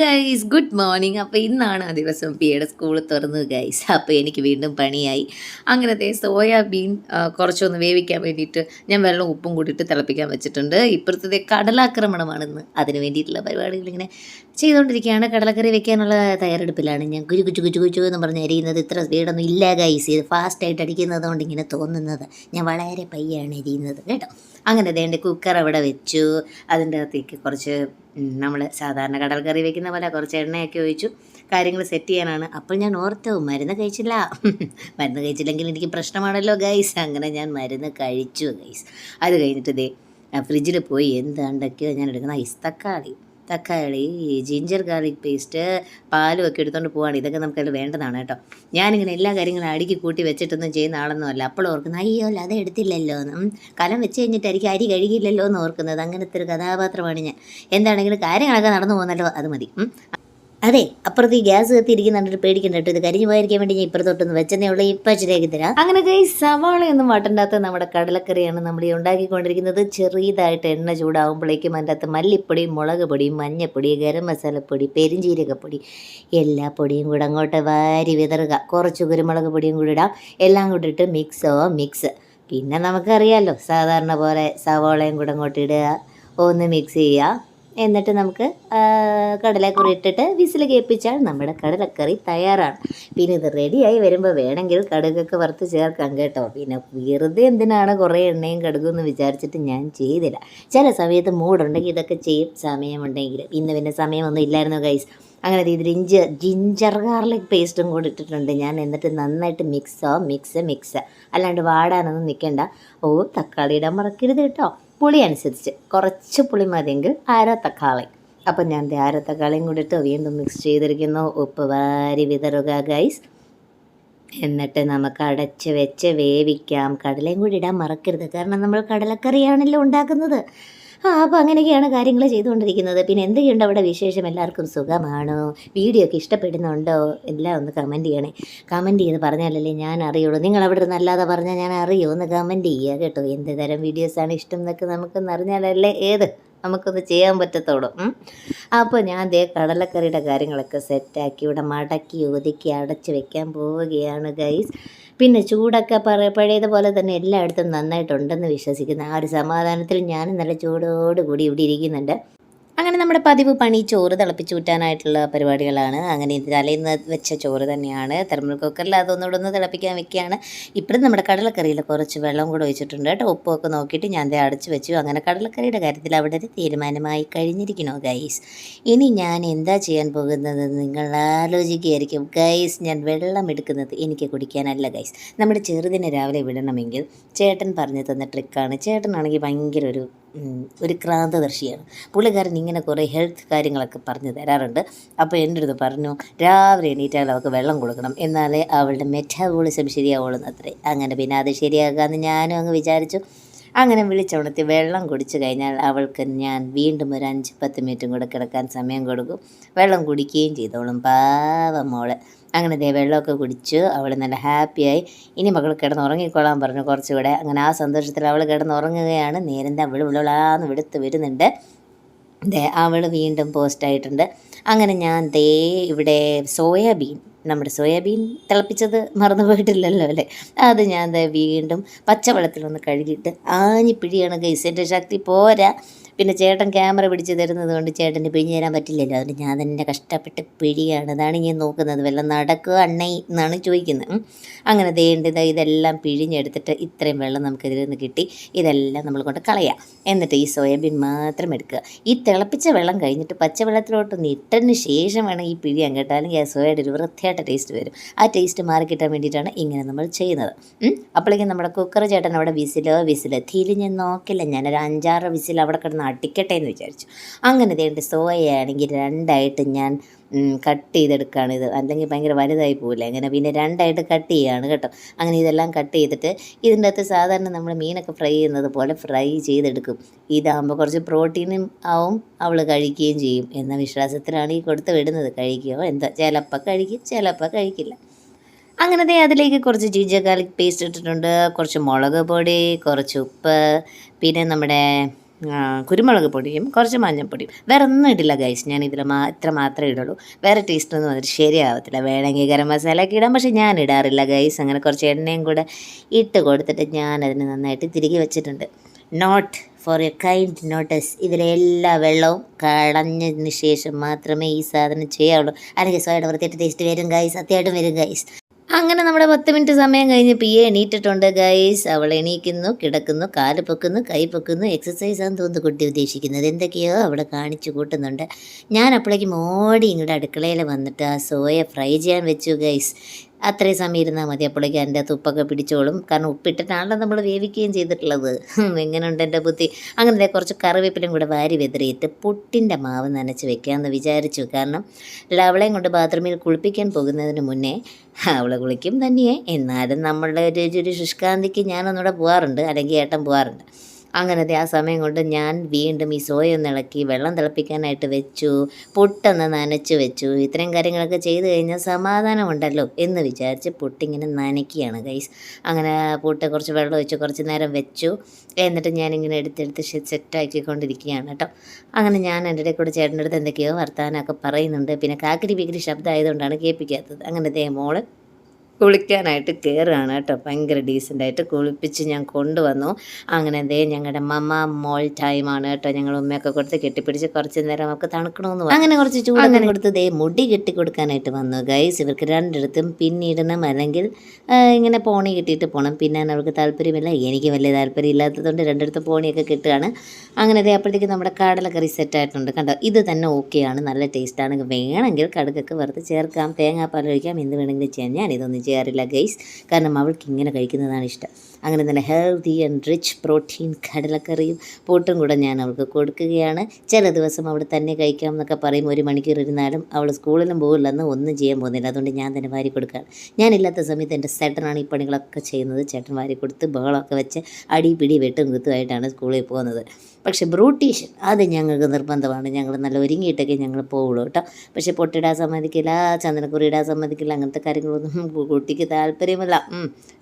Guys, good morning. അപ്പോൾ ഇന്നാണ് ആ ദിവസം പിയുടെ സ്കൂൾ തുറന്നത് ഗൈസ്. അപ്പോൾ എനിക്ക് വീണ്ടും പണിയായി. അങ്ങനത്തെ സോയാബീൻ കുറച്ചൊന്ന് വേവിക്കാൻ വേണ്ടിയിട്ട് ഞാൻ വെള്ളം ഉപ്പും കൂടിയിട്ട് തിളപ്പിക്കാൻ വെച്ചിട്ടുണ്ട്. ഇപ്പുറത്തെ കടലാക്രമണമാണെന്ന് അതിന് വേണ്ടിയിട്ടുള്ള പരിപാടികൾ ഇങ്ങനെ ചെയ്തുകൊണ്ടിരിക്കുകയാണ്. കടലക്കറി വെക്കാനുള്ള തയ്യാറെടുപ്പിലാണ് ഞാൻ. കുച്ചു കുച്ചു കുച്ചു കുച്ചു എന്ന് പറഞ്ഞ് അരിയുന്നത് ഇത്ര സ്പീഡൊന്നും ഇല്ല ഗൈസ്. ഇത് ഫാസ്റ്റായിട്ട് അടിക്കുന്നത് കൊണ്ട് ഇങ്ങനെ തോന്നുന്നത്. ഞാൻ വളരെ പയ്യാണ് അരിയുന്നത് കേട്ടോ. അങ്ങനെ ദേണ്ട കുക്കർ അവിടെ വെച്ചു. അതിൻ്റെ അകത്തേക്ക് കുറച്ച് നമ്മൾ സാധാരണ കടൽ കറി വെക്കുന്ന പോലെ കുറച്ച് എണ്ണയൊക്കെ ഒഴിച്ചു കാര്യങ്ങൾ സെറ്റ് ചെയ്യാനാണ്. അപ്പോൾ ഞാൻ ഓർത്തു മരുന്ന് കഴിച്ചില്ല. മരുന്ന് കഴിച്ചില്ലെങ്കിൽ എനിക്ക് പ്രശ്നമാണല്ലോ ഗൈസ്. അങ്ങനെ ഞാൻ മരുന്ന് കഴിച്ചു ഗൈസ്. അത് കഴിഞ്ഞിട്ട് ഫ്രിഡ്ജിൽ പോയി എന്താണ്ടൊക്കെയോ ഞാൻ എടുക്കുന്ന തക്കാളി ജിഞ്ചർ ഗാർലിക് പേസ്റ്റ് പാലും ഒക്കെ എടുത്തുകൊണ്ട് പോവാണ്. ഇതൊക്കെ നമുക്കതിൽ വേണ്ടതാണ് കേട്ടോ. ഞാനിങ്ങനെ എല്ലാ കാര്യങ്ങളും അടുക്കി കൂട്ടി വെച്ചിട്ടൊന്നും ചെയ്യുന്ന ആളൊന്നും അല്ല. അപ്പോൾ ഓർക്കുന്നത് അയ്യോ അത് എടുത്തില്ലല്ലോ എന്ന്, കലം വെച്ച് കഴിഞ്ഞിട്ടായിരിക്കും അരി കഴുകിയില്ലല്ലോ എന്ന് ഓർക്കുന്നത്. അങ്ങനത്തെ ഒരു കഥാപാത്രമാണ് ഞാൻ. എന്താണെങ്കിലും കാര്യങ്ങളൊക്കെ നടന്നു പോകുന്നല്ലോ, അത് മതി. അതെ, അപ്പുറത്ത് ഈ ഗ്യാസ് കത്തിയിരിക്കുന്നുണ്ട്, പേടിക്കണ്ട കേട്ടോ. ഇത് കരിഞ്ഞു പോയിരിക്കാൻ വേണ്ടി ഞാൻ ഇപ്പുറത്തോട്ടൊന്ന് വെച്ചതേ ഉള്ളൂ. ഇപ്പം ശരിയാക്കി തരാം. അങ്ങനെ സവാളയൊന്നും വട്ടണ്ടാത്ത നമ്മുടെ കടലക്കറിയാണ് നമ്മൾ ഈ ഉണ്ടാക്കിക്കൊണ്ടിരിക്കുന്നത്. ചെറിയതായിട്ട് എണ്ണ ചൂടാകുമ്പോഴേക്കും അതിൻ്റെ അകത്ത് മല്ലിപ്പൊടിയും മുളക് പൊടിയും മഞ്ഞൾപ്പൊടി ഗരം മസാലപ്പൊടി പെരിഞ്ചീരകപ്പൊടി എല്ലാ പൊടിയും കൂടെ അങ്ങോട്ട് വാരി വിതറുക. കുറച്ച് കുരുമുളക് പൊടിയും കൂടി ഇടാം. എല്ലാം കൂടി ഇട്ട് മിക്സ്. പിന്നെ നമുക്കറിയാമല്ലോ സാധാരണ പോലെ സവാളയും കൂടെ അങ്ങോട്ട് ഇടുക, ഒന്ന് മിക്സ് ചെയ്യുക. എന്നിട്ട് നമുക്ക് കടലക്കറി ഇട്ടിട്ട് വിസിൽ കേൾപ്പിച്ചാൽ നമ്മുടെ കടലക്കറി തയ്യാറാണ്. പിന്നെ ഇത് റെഡിയായി വരുമ്പോൾ വേണമെങ്കിൽ കടുകൊക്കെ വറുത്ത് ചേർക്കാം കേട്ടോ. പിന്നെ വെറുതെ എന്തിനാണ് കുറേ എണ്ണയും കടുകും എന്ന് വിചാരിച്ചിട്ട് ഞാൻ ചെയ്തില്ല. ചില സമയത്ത് മൂടുണ്ടെങ്കിൽ ഇതൊക്കെ ചെയ്യും, സമയമുണ്ടെങ്കിൽ. ഇന്ന് പിന്നെ സമയമൊന്നും ഇല്ലായിരുന്നു ഗൈസ്. അങ്ങനെ ഇതിൽ ജിഞ്ചർ ഗാർലിക് പേസ്റ്റും കൂടി ഇട്ടിട്ടുണ്ട് ഞാൻ. എന്നിട്ട് നന്നായിട്ട് മിക്സ്. അല്ലാണ്ട് വാടാനൊന്നും നിൽക്കണ്ട. തക്കാളി ഇടാൻ മറക്കരുത് കേട്ടോ. പുളി അനുസരിച്ച് കുറച്ച് പുളി മതിയെങ്കിൽ അര തക്കാളി. അപ്പം ഞാൻ അര തക്കാളിയും കൂടി ഇട്ട് വീണ്ടും മിക്സ് ചെയ്തിരിക്കുന്നു. ഉപ്പ് വാരി വിതറുക ഗൈസ്. എന്നിട്ട് നമുക്ക് അടച്ച് വെച്ച് വേവിക്കാം. കടലയും കൂടി ഇടാൻ മറക്കരുത്, കാരണം നമ്മൾ കടലക്കറിയാണല്ലോ ഉണ്ടാക്കുന്നത്. അപ്പോൾ അങ്ങനെയൊക്കെയാണ് കാര്യങ്ങൾ ചെയ്തുകൊണ്ടിരിക്കുന്നത്. പിന്നെ എന്തൊക്കെയുണ്ട് അവിടെ വിശേഷം? എല്ലാവർക്കും സുഖമാണോ? വീഡിയോ ഒക്കെ ഇഷ്ടപ്പെടുന്നുണ്ടോ? എല്ലാം ഒന്ന് കമൻറ്റ് ചെയ്യണേ. കമൻറ്റ് ചെയ്ത് പറഞ്ഞാലല്ലേ ഞാൻ അറിയുള്ളൂ. നിങ്ങൾ അവിടെ നിന്ന് അല്ലാതെ പറഞ്ഞാൽ ഞാൻ അറിയുമോ? ഒന്ന് കമൻറ്റ് ചെയ്യുക കേട്ടോ. എന്ത് തരം വീഡിയോസാണ് ഇഷ്ടം എന്നൊക്കെ നമുക്കൊന്ന് അറിഞ്ഞാലല്ലേ നമുക്കൊന്ന് ചെയ്യാൻ പറ്റത്തുള്ളൂ. അപ്പോൾ ഞാൻ കടലക്കറിയുടെ കാര്യങ്ങളൊക്കെ സെറ്റാക്കി ഇവിടെ മടക്കി ഒതുക്കി അടച്ച് വെക്കാൻ പോവുകയാണ് ഗൈസ്. പിന്നെ ചൂടൊക്കെ പഴയതുപോലെ തന്നെ എല്ലായിടത്തും നന്നായിട്ടുണ്ടെന്ന് വിശ്വസിക്കുന്ന ആ ഒരു സമാധാനത്തിൽ ഞാൻ നല്ല ചൂടോടുകൂടി ഇവിടെ ഇരിക്കുന്നുണ്ട്. അങ്ങനെ നമ്മുടെ പതിവ് പണി ചോറ് തിളപ്പിച്ച് ഊറ്റാനായിട്ടുള്ള പരിപാടികളാണ്. അങ്ങനെ തലേന്ന് വെച്ച ചോറ് തന്നെയാണ്. തെർമൽ കുക്കറിൽ അതൊന്നുകൂടെ ഒന്ന് തിളപ്പിക്കാൻ വെക്കുകയാണ്. ഇപ്പോഴും നമ്മുടെ കടലക്കറിയിൽ കുറച്ച് വെള്ളം കൂടെ ഒഴിച്ചിട്ടുണ്ട് കേട്ടോ. ഉപ്പൊക്കെ നോക്കിയിട്ട് ഞാൻ അടച്ച് വെച്ചു. അങ്ങനെ കടലക്കറിയുടെ കാര്യത്തിൽ അവിടെ ഒരു തീരുമാനമായി കഴിഞ്ഞിരിക്കണോ ഗൈസ്. ഇനി ഞാൻ എന്താ ചെയ്യാൻ പോകുന്നത് നിങ്ങൾ ആലോചിക്കുകയായിരിക്കും. ഗൈസ്, ഞാൻ വെള്ളം എടുക്കുന്നത് എനിക്ക് കുടിക്കാനല്ല ഗൈസ്. നമ്മുടെ ചെറുതിനെ രാവിലെ വിടണമെങ്കിൽ ചേട്ടൻ പറഞ്ഞു തന്ന ട്രിക്കാണ്. ചേട്ടനാണെങ്കിൽ ഭയങ്കര ഒരു ക്രാന്തദർശിയാണ്. പുള്ളിക്കാരൻ ഇങ്ങനെ കുറേ ഹെൽത്ത് കാര്യങ്ങളൊക്കെ പറഞ്ഞു തരാറുണ്ട്. അപ്പോൾ എൻ്റെ അടുത്ത് പറഞ്ഞു രാവിലെ എണീറ്റാൽ അവൾക്ക് വെള്ളം കൊടുക്കണം, എന്നാലേ അവളുടെ മെറ്റാബോളിസം ശരിയാവുള്ളൂ അത്രേ. അങ്ങനെ പിന്നെ അത് ശരിയാക്കാമെന്ന് ഞാനും അങ്ങ് വിചാരിച്ചു. അങ്ങനെ വിളിച്ചുണർത്തി വെള്ളം കുടിച്ചു കഴിഞ്ഞാൽ അവൾക്ക് ഞാൻ വീണ്ടും ഒരു 5-10 മിനിറ്റും കൂടെ കിടക്കാൻ സമയം കൊടുക്കും. വെള്ളം കുടിക്കുകയും ചെയ്തോളും, പാവം മോള്. അങ്ങനെ വെള്ളമൊക്കെ കുടിച്ചു അവൾ നല്ല ഹാപ്പിയായി. ഇനി മകൾ കിടന്നുറങ്ങിക്കൊള്ളാൻ പറഞ്ഞു കുറച്ചുകൂടെ. അങ്ങനെ ആ സന്തോഷത്തിൽ അവൾ കിടന്നുറങ്ങുകയാണ്. നേരം അവൾ വിളവിളാന്ന് വെടുത്ത് വരുന്നുണ്ട്. അവൾ വീണ്ടും പോസ്റ്റായിട്ടുണ്ട്. അങ്ങനെ ഞാൻ ഇവിടെ നമ്മുടെ സോയാബീൻ തിളപ്പിച്ചത് മറന്നു പോയിട്ടില്ലല്ലോ അല്ലേ. അത് ഞാൻ വീണ്ടും പച്ചവെള്ളത്തിലൊന്ന് കഴുകിയിട്ട് ആഞ്ഞിപ്പിഴിയാണ് ഗൈസ്. എൻ്റെ ശക്തി പോരാ. പിന്നെ ചേട്ടൻ ക്യാമറ പിടിച്ച് തരുന്നത് കൊണ്ട് ചേട്ടന് പിഴിഞ്ഞ് തരാൻ പറ്റില്ലല്ലോ. അതുകൊണ്ട് ഞാൻ തന്നെ കഷ്ടപ്പെട്ട് പിഴിയാണ്. അതാണ് ഞാൻ നോക്കുന്നത്. വല്ലതും നടക്കുക അണ്ണൈ എന്നാണ് ചോദിക്കുന്നത്. അങ്ങനെ ഇതെല്ലാം പിഴിഞ്ഞെടുത്തിട്ട് ഇത്രയും വെള്ളം നമുക്കിതിൽ നിന്ന് കിട്ടി. ഇതെല്ലാം നമ്മൾ കൊണ്ട് കളയാം. എന്നിട്ട് ഈ സോയാബീൻ മാത്രം എടുക്കുക. ഈ തിളപ്പിച്ച വെള്ളം കഴിഞ്ഞിട്ട് പച്ചവെള്ളത്തിലോട്ടൊന്ന് ഇട്ടതിന് ശേഷം വേണം ഈ പിഴിയാൻ കേട്ടോ. അല്ലെങ്കിൽ ആ സോയയുടെ ഒരു വൃത്തിയായിട്ട് ടേസ്റ്റ് വരും. ആ ടേസ്റ്റ് മാറി കിട്ടാൻ വേണ്ടിയിട്ടാണ് ഇങ്ങനെ നമ്മൾ ചെയ്യുന്നത്. അപ്പോഴേക്കും നമ്മുടെ കുക്കർ ചേട്ടൻ അവിടെ വിസിലോ തീയിൽ ഞാൻ നോക്കില്ല. ഞാനൊരു 5-6 വിസിൽ അവിടെ കിടന്ന് അടിക്കട്ടെ എന്ന് വിചാരിച്ചു. അങ്ങനെ സോയയാണെങ്കിൽ 2ആയിട്ട് ഞാൻ കട്ട് ചെയ്തെടുക്കുകയാണ്. ഇത് അല്ലെങ്കിൽ ഭയങ്കര വലുതായി പോവില്ല. അങ്ങനെ പിന്നെ 2ആയിട്ട് കട്ട് ചെയ്യുകയാണ് കേട്ടോ. അങ്ങനെ ഇതെല്ലാം കട്ട് ചെയ്തിട്ട് ഇതിൻ്റെ അകത്ത് സാധാരണ നമ്മൾ മീനൊക്കെ ഫ്രൈ ചെയ്യുന്നത് പോലെ ഫ്രൈ ചെയ്തെടുക്കും. ഇതാകുമ്പോൾ കുറച്ച് പ്രോട്ടീനും ആവും, അവൾ കഴിക്കുകയും ചെയ്യും എന്ന വിശ്വാസത്തിലാണ് ഈ കൊടുത്ത് വിടുന്നത്. കഴിക്കുകയോ എന്താ, ചിലപ്പോൾ കഴിക്കും ചിലപ്പോൾ കഴിക്കില്ല. അങ്ങനെ അതിലേക്ക് കുറച്ച് ജിഞ്ചർ ഗാർലിക് പേസ്റ്റ് ഇട്ടിട്ടുണ്ട്, കുറച്ച് മുളക് പൊടി, കുറച്ച് ഉപ്പ്, പിന്നെ നമ്മുടെ കുരുമുളക് പൊടിയും കുറച്ച് മഞ്ഞൾപ്പൊടിയും, വേറെ ഒന്നും ഇടില്ല ഗൈസ്. ഞാൻ ഇതിൽ ഇത്ര മാത്രമേ ഇടുള്ളൂ. വേറെ ടേസ്റ്റൊന്നും വന്നിട്ട് ശരിയാവത്തില്ല. വേണമെങ്കിൽ ഗരം മസാലയൊക്കെ ഇടാം, പക്ഷേ ഞാൻ ഇടാറില്ല ഗൈസ്. അങ്ങനെ കുറച്ച് എണ്ണയും കൂടെ ഇട്ട് കൊടുത്തിട്ട് ഞാനതിന് നന്നായിട്ട് തിരികെ വെച്ചിട്ടുണ്ട്. നോട്ട് ഫോർ എ കൈൻഡ് നോട്ടസ്, ഇതിലെ എല്ലാ വെള്ളവും കളഞ്ഞതിന് ശേഷം മാത്രമേ ഈ സാധനം ചെയ്യാവുള്ളൂ. അല്ലെങ്കിൽ സോയുടെ വൃത്തിയായിട്ട് ടേസ്റ്റ് വരും ഗൈസ്, സത്യമായിട്ടും വരും ഗൈസ്. അങ്ങനെ നമ്മുടെ 10 മിനിറ്റ് സമയം കഴിഞ്ഞ് പിയെ എണീറ്റിട്ടുണ്ട് ഗൈസ്. അവൾ എണീക്കുന്നു, കിടക്കുന്നു, കാല് പൊക്കുന്നു, കൈ പൊക്കുന്നു. എക്സസൈസ് ആണെന്ന് തോന്നുന്നു കുട്ടി ഉദ്ദേശിക്കുന്നത്. എന്തൊക്കെയോ അവിടെ കാണിച്ചു കൂട്ടുന്നുണ്ട്. ഞാൻ അപ്പോഴേക്കും ഓടി ഇങ്ങോട്ട് അടുക്കളയിൽ വന്നിട്ട് ആ സോയ ഫ്രൈ ചെയ്യാൻ വെച്ചു ഗൈസ്. അത്രയും സമയം ഇരുന്നാൽ മതി, അപ്പോഴേക്കും എൻ്റെ അകത്ത് ഉപ്പൊക്കെ പിടിച്ചോളും. കാരണം ഉപ്പിട്ടിട്ടാണല്ലോ നമ്മൾ വേവിക്കുകയും ചെയ്തിട്ടുള്ളത്. എങ്ങനെയുണ്ട് എൻ്റെ ബുദ്ധി? അങ്ങനെ കുറച്ച് കറിവേപ്പിലും കൂടെ വാരി വെതറിയിട്ട് പുട്ടിൻ്റെ മാവ് നനച്ച് വെക്കാമെന്ന് വിചാരിച്ചു. കാരണം അവളെയും കൊണ്ട് ബാത്റൂമിൽ കുളിപ്പിക്കാൻ പോകുന്നതിന് മുന്നേ അവൾ കുളിക്കും തന്നെയേ, എന്നാലും നമ്മളുടെ ഒരു ശുഷ്കാന്തിക്ക് ഞാനൊന്നുകൂടെ പോകാറുണ്ട്, അല്ലെങ്കിൽ ഏട്ടൻ പോകാറുണ്ട്. അങ്ങനത്തെ ആ സമയം കൊണ്ട് ഞാൻ വീണ്ടും ഈ സോയ ഒന്ന് ഇളക്കി വെള്ളം തിളപ്പിക്കാനായിട്ട് വെച്ചു, പുട്ടൊന്ന് നനച്ച് വെച്ചു. ഇത്രയും കാര്യങ്ങളൊക്കെ ചെയ്ത് കഴിഞ്ഞാൽ സമാധാനമുണ്ടല്ലോ എന്ന് വിചാരിച്ച് പുട്ടിങ്ങനെ നനയ്ക്കുകയാണ് ഗൈസ്. അങ്ങനെ പുട്ട് കുറച്ച് വെള്ളം ഒഴിച്ച് കുറച്ച് നേരം വെച്ചു. എന്നിട്ട് ഞാനിങ്ങനെ എടുത്തെടുത്ത് സെറ്റാക്കിക്കൊണ്ടിരിക്കുകയാണ് കേട്ടോ. അങ്ങനെ ഞാൻ എൻ്റെ ഇടയിൽ കൂടെ ചേട്ടൻ്റെ അടുത്ത് എന്തൊക്കെയോ വർത്താനമൊക്കെ പറയുന്നുണ്ട്. പിന്നെ കാക്കിരി പിക്കിരി ശബ്ദം ആയതുകൊണ്ടാണ് കേൾപ്പിക്കാത്തത്. അങ്ങനെ മോള് കുളിക്കാനായിട്ട് കയറുകയാണ് കേട്ടോ. ഭയങ്കര ഡീസൻ്റായിട്ട് കുളിപ്പിച്ച് ഞാൻ കൊണ്ടുവന്നു. അങ്ങനെ ഞങ്ങളുടെ മമ്മ മോൾ ടൈമാണ് കേട്ടോ. ഞങ്ങൾ ഉമ്മയൊക്കെ കൊടുത്ത് കെട്ടിപ്പിടിച്ച് കുറച്ച് നേരം നമുക്ക് തണുക്കണമെന്ന് പറഞ്ഞു. അങ്ങനെ കുറച്ച് ചൂടൊക്കെ കൊടുത്ത് മുടി കെട്ടി കൊടുക്കാനായിട്ട് വന്നു ഗൈസ്. ഇവർക്ക് രണ്ടിടത്തും പിന്നിടണം, അല്ലെങ്കിൽ ഇങ്ങനെ പോണി കെട്ടിയിട്ട് പോകണം. പിന്നെ അവർക്ക് താല്പര്യമില്ല, എനിക്ക് വലിയ താല്പര്യം ഇല്ലാത്തതുകൊണ്ട് രണ്ടിടത്തും പോണിയൊക്കെ കിട്ടുകയാണ്. അങ്ങനെ അപ്പോഴത്തേക്ക് നമ്മുടെ കടലക്കറി സെറ്റായിട്ടുണ്ട് കണ്ടോ. ഇത് തന്നെ ഓക്കെയാണ്, നല്ല ടേസ്റ്റാണ്. വേണമെങ്കിൽ കടുകൊക്കെ വറുത്ത് ചേർക്കാം, തേങ്ങാപ്പാൽ ഒഴിക്കാം, എന്ത് വേണമെങ്കിലും ചെയ്യാം. ഞാനിതൊന്നും ചെയ്യാറില്ല ഗൈസ്, കാരണം അവൾക്ക് ഇങ്ങനെ കഴിക്കുന്നതാണ് ഇഷ്ടം. അങ്ങനെ നല്ല ഹെൽത്തി ആൻഡ് റിച്ച് പ്രോട്ടീൻ കടലക്കറിയും പുട്ടും കൂടെ ഞാൻ അവൾക്ക് കൊടുക്കുകയാണ്. ചില ദിവസം അവൾ തന്നെ കഴിക്കാം എന്നൊക്കെ പറയും. 1 മണിക്കൂർ ഇരുന്നാലും അവൾ സ്കൂളിലും പോകില്ലെന്ന് ഒന്നും ചെയ്യാൻ പോകുന്നില്ല. അതുകൊണ്ട് ഞാൻ തന്നെ വാരി കൊടുക്കുകയാണ്. ഞാനില്ലാത്ത സമയത്ത് എൻ്റെ ചേട്ടനാണ് ഈ പണികളൊക്കെ ചെയ്യുന്നത്. ചേട്ടൻ വാരി കൊടുത്ത് ബഹളമൊക്കെ വെച്ച് അടി പിടി വെട്ടും കുത്തുമായിട്ടാണ് സ്കൂളിൽ പോകുന്നത്. പക്ഷേ ബ്രൂട്ടീഷൻ അത് ഞങ്ങൾക്ക് നിർബന്ധമാണ്. ഞങ്ങൾ നല്ല ഒരുങ്ങിയിട്ടൊക്കെ ഞങ്ങൾ പോവുള്ളൂ കേട്ടോ. പക്ഷേ പൊട്ടിടാൻ സമ്മതിക്കില്ല, ചന്ദനക്കുറി ഇടാൻ സമ്മതിക്കില്ല, അങ്ങനത്തെ കാര്യങ്ങളൊന്നും കുട്ടിക്ക് താല്പര്യമില്ല.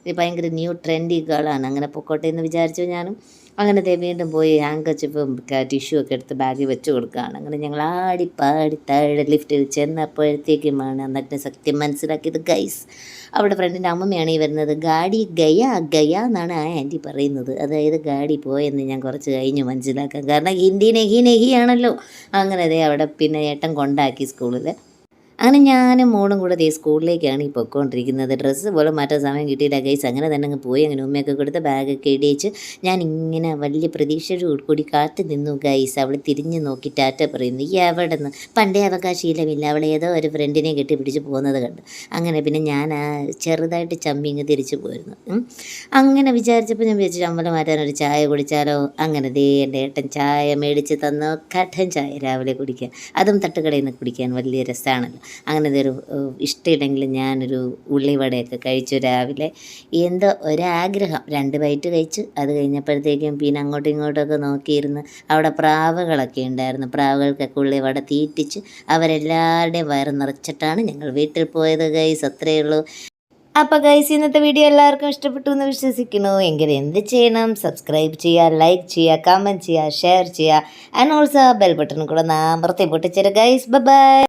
ഇത് ഭയങ്കര ന്യൂ ട്രെൻഡി ഗേളാണ്. അങ്ങനെ പൊക്കോട്ടെ എന്ന് വിചാരിച്ചു ഞാനും. അങ്ങനെ വീണ്ടും പോയി ഹാങ്കർച്ചിപ്പും ടിഷ്യൂ ഒക്കെ എടുത്ത് ബാഗിൽ വെച്ച് കൊടുക്കുകയാണ്. അങ്ങനെ ഞങ്ങൾ ആടിപ്പാടി താഴെ ലിഫ്റ്റിൽ ചെന്നപ്പോഴത്തേക്കുമാണ് എന്നിട്ട് സത്യം മനസ്സിലാക്കിയത് ഗൈസ്. അവിടെ ഫ്രണ്ടിൻ്റെ അമ്മമ്മയാണ് ഈ വരുന്നത്. ഗാഡി ഗയ എന്നാണ് ആ ആൻറ്റി പറയുന്നത്. അതായത് ഗാഡി പോയെന്ന് ഞാൻ കുറച്ച് കഴിഞ്ഞ് മനസ്സിലാക്കാം. കാരണം ഹിന്ദി നെഹി ആണല്ലോ. അങ്ങനെ അവിടെ പിന്നെ ഏട്ടൻ കൊണ്ടാക്കി സ്കൂളിൽ. അങ്ങനെ ഞാനും മോളും കൂടെ സ്കൂളിലേക്കാണ് ഈ പൊയ്ക്കൊണ്ടിരിക്കുന്നത്. ഡ്രസ്സ് പോലെ മാറ്റാൻ സമയം കിട്ടിയില്ല ഗൈസ്. അങ്ങനെ തന്നെ അങ്ങ് പോയി. അങ്ങനെ ഉമ്മയൊക്കെ കൊടുത്ത് ബാഗൊക്കെ ഇടിയിച്ച് ഞാൻ ഇങ്ങനെ വലിയ പ്രതീക്ഷയോട് കൂടി കാത്തു നിന്നു ഗൈസ്. അവൾ തിരിഞ്ഞ് നോക്കി ടാറ്റ പറയുന്നു. ഈ എവിടെ നിന്ന് പണ്ടേ അവകാശീലമില്ല. അവൾ ഏതോ ഒരു ഫ്രണ്ടിനെ കെട്ടിപ്പിടിച്ച് പോകുന്നത് കണ്ട്. അങ്ങനെ പിന്നെ ഞാൻ ചെറുതായിട്ട് ചമ്മി ഇങ്ങ് തിരിച്ചു പോയിരുന്നു. അങ്ങനെ വിചാരിച്ചപ്പോൾ ഞാൻ വിചാരിച്ചു അമ്പലം മാറ്റാനൊരു ചായ കുടിച്ചാലോ. അങ്ങനെ എൻ്റെ ഏട്ടൻ ചായ മേടിച്ച് തന്നു. കട്ടൻ ചായ രാവിലെ കുടിക്കാൻ, അതും തട്ടുകടയിൽ നിന്ന് കുടിക്കാൻ വലിയ രസമാണല്ലോ. അങ്ങനെ ഇതൊരു ഇഷ്ടമില്ലെങ്കിലും ഞാനൊരു ഉള്ളിവടയൊക്കെ കഴിച്ചു രാവിലെ. എന്തോ ഒരാഗ്രഹം 2 ബൈറ്റ് കഴിച്ചു. അത് കഴിഞ്ഞപ്പോഴത്തേക്കും പിന്നെ അങ്ങോട്ടും ഇങ്ങോട്ടൊക്കെ നോക്കിയിരുന്ന് അവിടെ പ്രാവുകളൊക്കെ ഉണ്ടായിരുന്നു. പ്രാവുകൾക്കൊക്കെ ഉള്ളിവട തീറ്റിച്ച് അവരെല്ലാവരുടെയും വയറ് നിറച്ചിട്ടാണ് ഞങ്ങൾ വീട്ടിൽ പോയത് ഗൈസ്. അത്രയേ ഉള്ളൂ. അപ്പോൾ ഗൈസ്, ഇന്നത്തെ വീഡിയോ എല്ലാവർക്കും ഇഷ്ടപ്പെട്ടു എന്ന് വിശ്വസിക്കുന്നു. എങ്കിൽ എന്ത് ചെയ്യണം? സബ്സ്ക്രൈബ് ചെയ്യുക, ലൈക്ക് ചെയ്യുക, കമൻറ്റ് ചെയ്യുക, ഷെയർ ചെയ്യുക, ആൻഡ് ഓൾസോ ബെൽ ബട്ടൺ കൂടെ അമർത്തി പൊട്ടിച്ചേരുക ഗൈസ്. ബൈ.